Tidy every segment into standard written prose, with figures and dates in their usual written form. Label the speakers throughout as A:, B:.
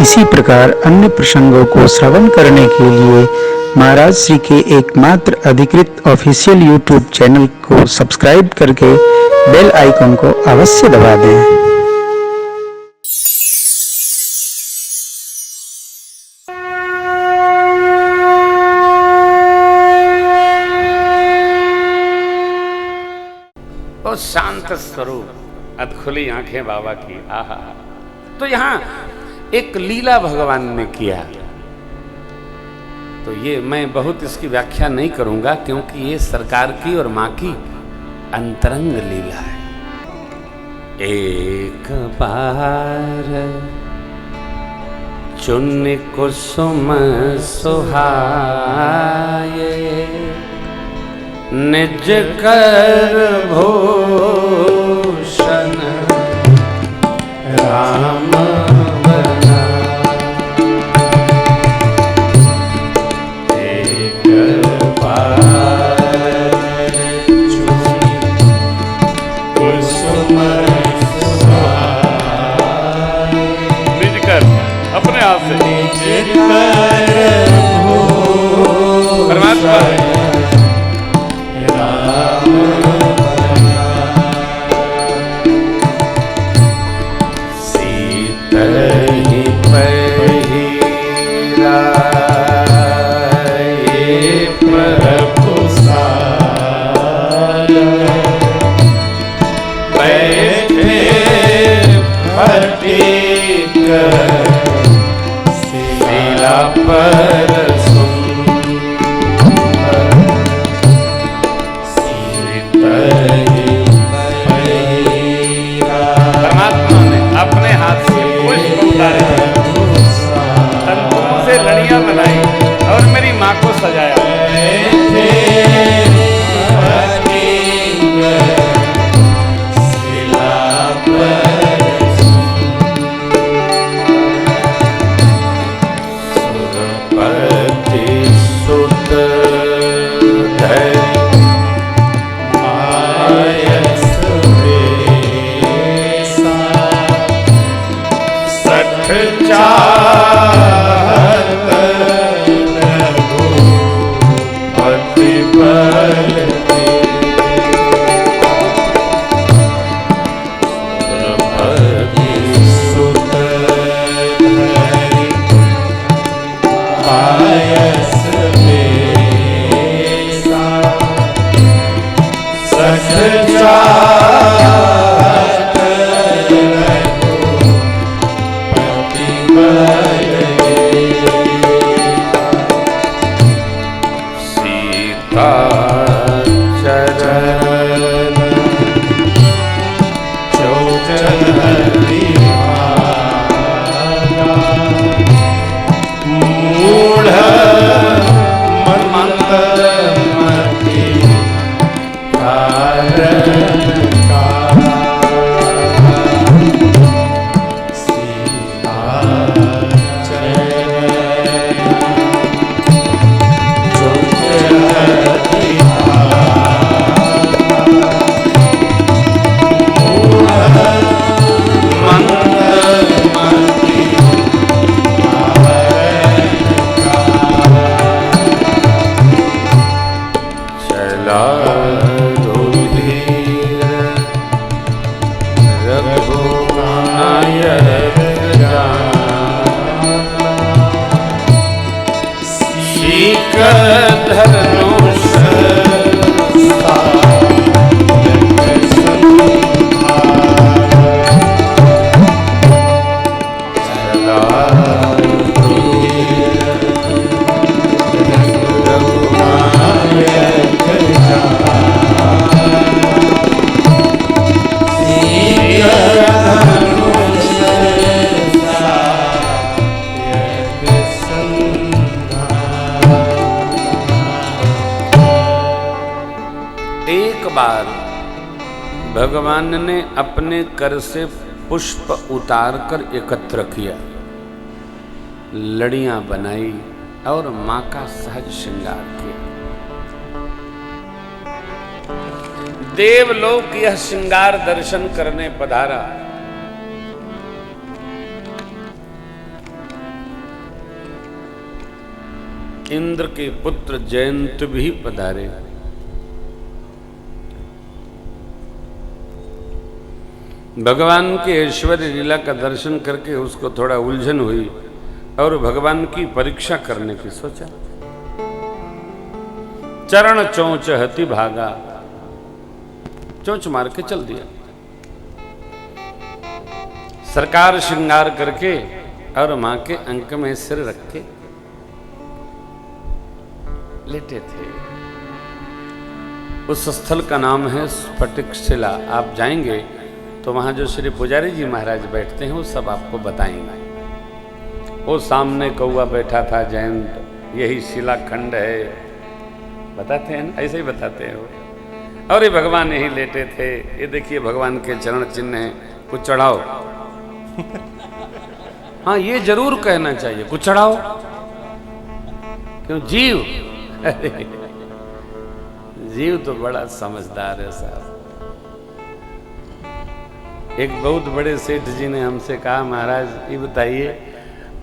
A: इसी प्रकार अन्य प्रसंगों को श्रवण करने के लिए महाराज श्री के एकमात्र अधिकृत ऑफिशियल यूट्यूब चैनल को सब्सक्राइब करके बेल आइकन को अवश्य दबा दें।
B: और शांत स्वरूप, अधखुली आंखें बाबा की, आहा। तो यहां एक लीला भगवान ने किया। तो ये मैं बहुत इसकी व्याख्या नहीं करूंगा, क्योंकि ये सरकार की और मां की अंतरंग लीला है। एक बार चुन कुसुम सुहाए, निज कर भूषण राम बना। एक बार चुन कुसुम सुहाए, निज कर, अपने आप से निज कर परमात्मा भगवान ने अपने कर से पुष्प उतार कर एकत्र किया, लड़ियां बनाई और मां का सहज श्रृंगार किया। देवलोक यह श्रृंगार दर्शन करने पधारा। इंद्र के पुत्र जयंत भी पधारे। भगवान के ऐश्वर्य लीला का दर्शन करके उसको थोड़ा उलझन हुई और भगवान की परीक्षा करने की सोचा। चरण चोंच हति भागा, चोंच मार के चल दिया। सरकार श्रृंगार करके और मां के अंक में सिर रख के लेटे थे। उस स्थल का नाम है स्फटिक शिला। आप जाएंगे तो वहां जो श्री पुजारी जी महाराज बैठते हैं वो सब आपको बताएंगे। वो सामने कौआ बैठा था जयंत, यही शिलाखंड है, बताते हैं ना, ऐसे ही बताते हैं वो। और ये भगवान यही लेटे थे, ये देखिए भगवान के चरण चिन्ह हैं, कुछ चढ़ाओ। हाँ, ये जरूर कहना चाहिए, कुछ चढ़ाओ। क्यों? जीव, जीव तो बड़ा समझदार है साहब। एक बहुत बड़े सेठ जी ने हमसे कहा, महाराज ये बताइए,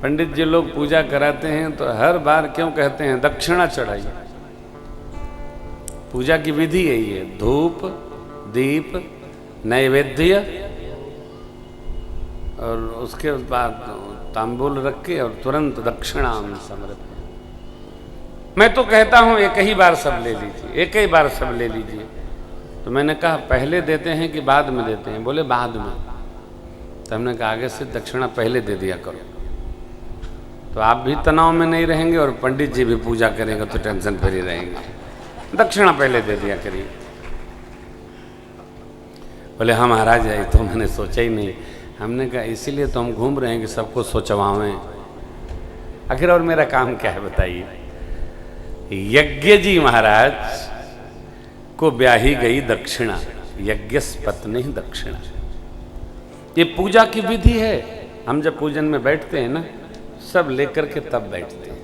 B: पंडित जी लोग पूजा कराते हैं तो हर बार क्यों कहते हैं दक्षिणा चढ़ाइए? पूजा की विधि यही है, धूप दीप नैवेद्य और उसके बाद तांबूल रख के और तुरंत दक्षिणा समर्पण। मैं तो कहता हूं एक ही बार सब ले लीजिए, एक ही बार सब ले लीजिए। तो मैंने कहा पहले देते हैं कि बाद में देते हैं? बोले बाद में। तो हमने कहा आगे से दक्षिणा पहले दे दिया करो, तो आप भी तनाव में नहीं रहेंगे और पंडित जी भी पूजा करेंगे तो टेंशन फ्री रहेंगे। दक्षिणा पहले दे दिया करिए। बोले हाँ महाराज, आई तो मैंने सोचा ही नहीं। हमने कहा इसीलिए तो हम घूम रहे हैं कि सबको सोचवाएं। आखिर और मेरा काम क्या है बताइए? यज्ञ जी महाराज को ब्याही गई दक्षिणा, यज्ञस्पत्नी दक्षिणा। ये पूजा की विधि है। हम जब पूजन में बैठते हैं ना, सब लेकर के तब बैठते हैं।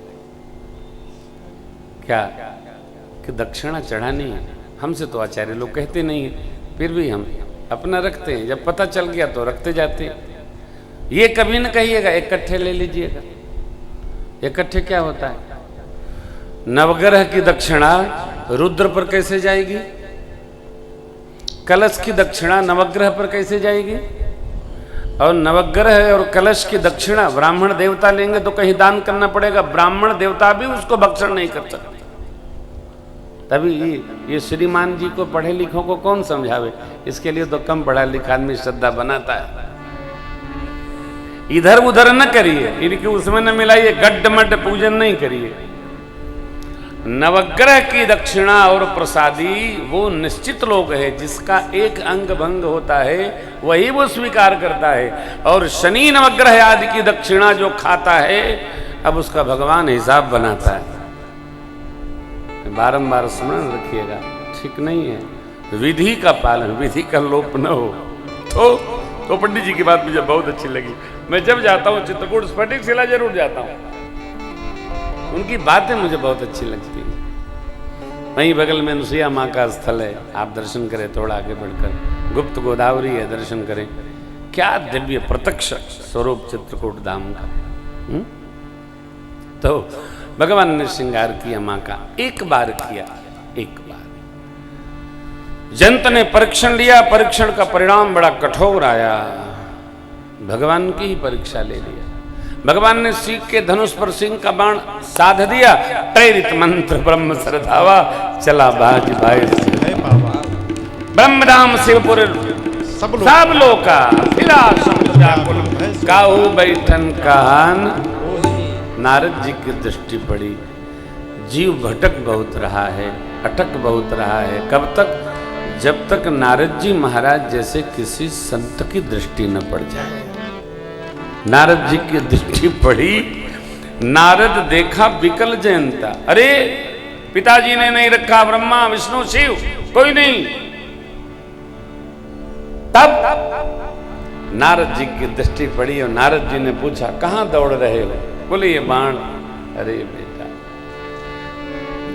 B: क्या कि दक्षिणा चढ़ानी है? हमसे तो आचार्य लोग कहते नहीं है, फिर भी हम अपना रखते हैं। जब पता चल गया तो रखते जाते हैं। ये कभी न कहिएगा इकट्ठे ले लीजिएगा। इकट्ठे क्या होता है? नवग्रह की दक्षिणा रुद्र पर कैसे जाएगी? कलश की दक्षिणा नवग्रह पर कैसे जाएगी? और नवग्रह और कलश की दक्षिणा ब्राह्मण देवता लेंगे तो कहीं दान करना पड़ेगा। ब्राह्मण देवता भी उसको भक्षण नहीं कर सकते। तभी ये श्रीमान जी को पढ़े लिखों को कौन समझावे? इसके लिए तो कम पढ़ा लिखा आदमी श्रद्धा बनाता है। इधर उधर न करिए, इनकी उसमें न मिलाइए, गड्ढमड्ढ पूजन नहीं करिए। नवग्रह की दक्षिणा और प्रसादी वो निश्चित लोग है, जिसका एक अंग भंग होता है वही वो स्वीकार करता है। और शनि नवग्रह आदि की दक्षिणा जो खाता है, अब उसका भगवान हिसाब बनाता है। बारंबार स्मरण रखिएगा, ठीक नहीं है। विधि का पालन, विधि का लोप न हो। तो पंडित जी की बात मुझे बहुत अच्छी लगी। मैं जब जाता हूँ चित्रकूट स्फटिक शिला जरूर जाता हूँ, उनकी बातें मुझे बहुत अच्छी लगती हैं। वहीं बगल में अनुसुईया माँ का स्थल है, आप दर्शन करें। थोड़ा आगे बढ़कर गुप्त गोदावरी है, दर्शन करें। क्या दिव्य प्रत्यक्ष स्वरूप चित्रकूट धाम का। तो भगवान ने श्रृंगार किया माँ का, एक बार किया, एक बार। जयंत ने परीक्षण लिया, परीक्षण का परिणाम बड़ा कठोर आया। भगवान की ही परीक्षा ले लिया। भगवान ने सीख के धनुष पर सिंह का बाण साध दिया। प्रेरित मंत्र ब्रह्म श्रद्धावा, चला बाज भाई ब्रह्मधाम शिवपुर सब लोका फिरा समुद्र काहू बैठन कहान। नारद जी की दृष्टि पड़ी। जीव भटक बहुत रहा है, अटक बहुत रहा है। कब तक? जब तक नारद जी महाराज जैसे किसी संत की दृष्टि न पड़ जाए। नारद जी की दृष्टि पड़ी। नारद देखा विकल जयंता। अरे पिताजी ने नहीं रखा, ब्रह्मा विष्णु शिव कोई नहीं। तब नारद जी की दृष्टि पड़ी और नारद जी ने पूछा, कहां दौड़ रहे हो? बोले ये बाण। अरे बेटा,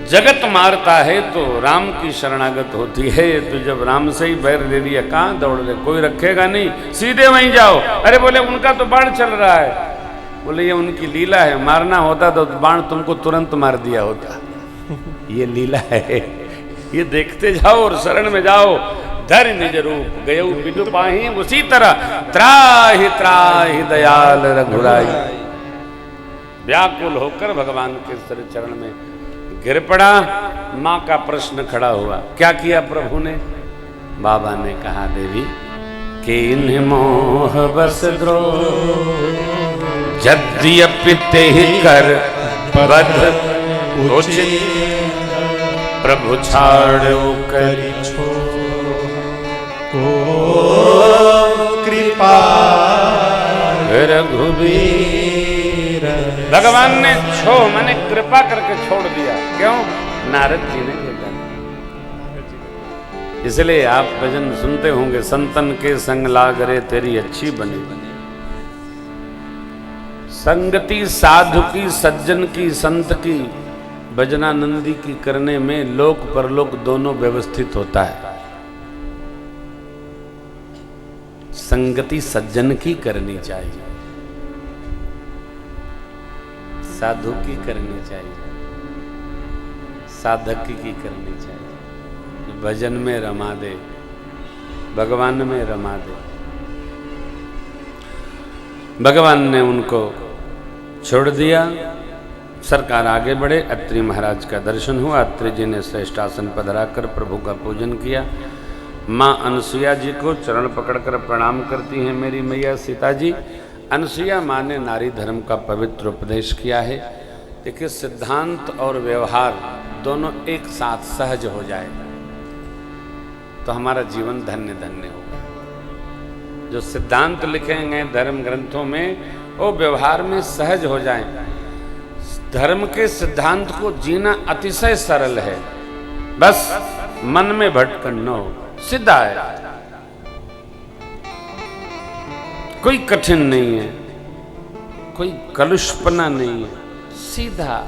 B: जगत मारता है तो राम की शरणागत होती है। तो जब राम से ही बैर ले लिया, कहां दौड़ रहे? कोई रखेगा नहीं, सीधे वहीं जाओ। अरे बोले उनका तो बाण चल रहा है। बोले ये उनकी लीला है, मारना होता तो बाण तुमको तुरंत मार दिया होता। ये लीला है, ये देखते जाओ और शरण में जाओ। धर निज रूप गयऊ बिदु पाहि, उसी तरह त्राहि त्राहि दयाल रघुराई। व्याकुल होकर भगवान के चरण में गिर पड़ा। माँ का प्रश्न खड़ा हुआ, क्या किया प्रभु ने? बाबा ने कहा, देवी कि इन्हें मोह बस द्रोह यद्यपि तेहि कर बध उचित, प्रभु छाड़ो करि
C: कृपा
B: रघुवीर। भगवान ने मैंने कृपा करके छोड़ दिया। क्यों? नारद जी ने भेजा। इसलिए आप भजन सुनते होंगे, संतन के संग लागरे तेरी अच्छी बनी। संगति साधु की, सज्जन की, संत की, भजनानंदी की करने में लोक परलोक दोनों व्यवस्थित होता है। संगति सज्जन की करनी चाहिए, साधु की करनी चाहिए, साधक की करनी चाहिए। भजन में रमा दे, भगवान में रमा दे। भगवान ने उनको छोड़ दिया। सरकार आगे बढ़े। अत्रि महाराज का दर्शन हुआ। अत्रि जी ने श्रेष्ठ आसन पर धराकर प्रभु का पूजन किया। माँ अनसुईया जी को चरण पकड़कर प्रणाम करती हैं, मेरी मैया सीता जी। अनसुईया माँ ने नारी धर्म का पवित्र उपदेश किया है। देखिए, सिद्धांत और व्यवहार दोनों एक साथ सहज हो जाए तो हमारा जीवन धन्य धन्य होगा। जो सिद्धांत लिखे गए धर्म ग्रंथों में, वो व्यवहार में सहज हो जाए। धर्म के सिद्धांत को जीना अतिशय सरल है, बस मन में भटकन न हो, सीधा है, कोई कठिन नहीं है, कोई कलुषपना नहीं है, सीधा।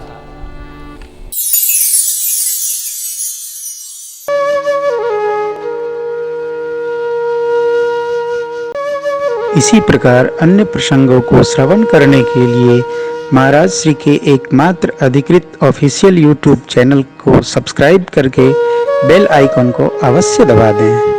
A: इसी प्रकार अन्य प्रसंगों को श्रवण करने के लिए महाराज श्री के एकमात्र अधिकृत ऑफिशियल यूट्यूब चैनल को सब्सक्राइब करके बेल आइकन को अवश्य दबा दें।